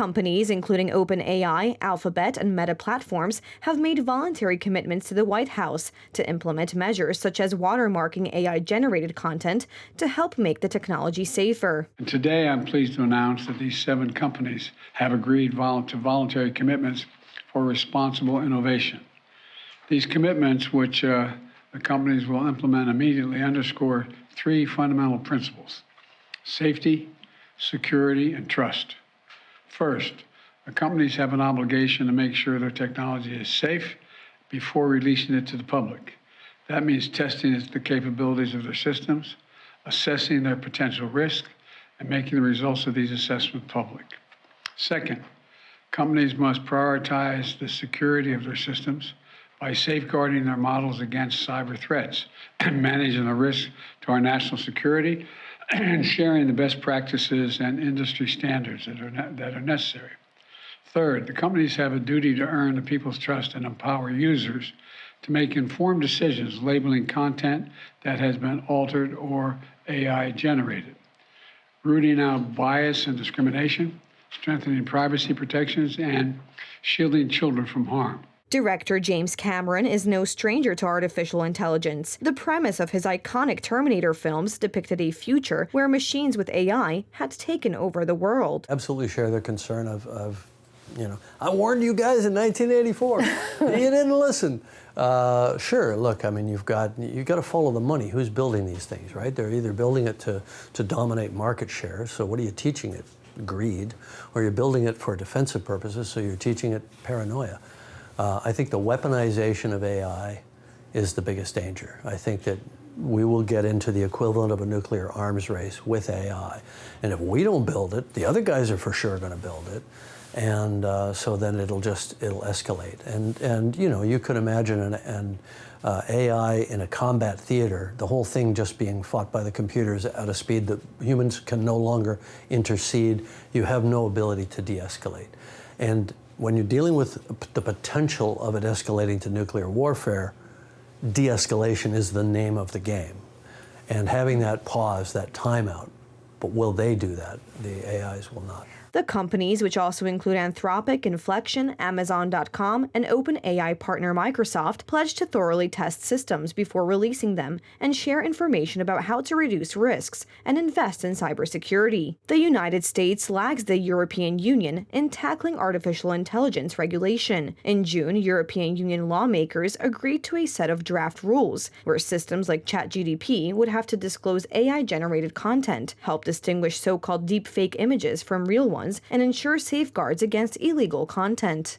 Companies, including OpenAI, Alphabet, and Meta Platforms, have made voluntary commitments to the White House to implement measures such as watermarking AI-generated content to help make the technology safer. And today, I'm pleased to announce that these 7 companies have agreed to voluntary commitments for responsible innovation. These commitments, which the companies will implement immediately, underscore 3 fundamental principles: safety, security, and trust. First, the companies have an obligation to make sure their technology is safe before releasing it to the public. That means testing the capabilities of their systems, assessing their potential risk, and making the results of these assessments public. Second, companies must prioritize the security of their systems by safeguarding their models against cyber threats and managing the risk to our national security and sharing the best practices and industry standards that are necessary. Third, the companies have a duty to earn the people's trust and empower users to make informed decisions labeling content that has been altered or AI generated, rooting out bias and discrimination, strengthening privacy protections, and shielding children from harm. Director James Cameron is no stranger to artificial intelligence. The premise of his iconic Terminator films depicted a future where machines with AI had taken over the world. Absolutely share their concern of I warned you guys in 1984. You didn't listen. Sure, look, I mean, you've got to follow the money. Who's building these things, right? They're either building it to dominate market share, so what are you teaching it? Greed. Or you're building it for defensive purposes, so you're teaching it paranoia. I think the weaponization of AI is the biggest danger. I think that we will get into the equivalent of a nuclear arms race with AI. And if we don't build it, the other guys are for sure going to build it. And so then it'll escalate. And you could imagine an AI in a combat theater, the whole thing just being fought by the computers at a speed that humans can no longer intercede. You have no ability to de-escalate. And when you're dealing with the potential of it escalating to nuclear warfare, de-escalation is the name of the game. And having that pause, that timeout, but will they do that? The AIs will not. The companies, which also include Anthropic, Inflection, Amazon.com, and OpenAI partner Microsoft, pledged to thoroughly test systems before releasing them and share information about how to reduce risks and invest in cybersecurity. The United States lags the European Union in tackling artificial intelligence regulation. In June, European Union lawmakers agreed to a set of draft rules where systems like ChatGPT would have to disclose AI-generated content, help distinguish so-called deepfake images from real ones, and ensure safeguards against illegal content.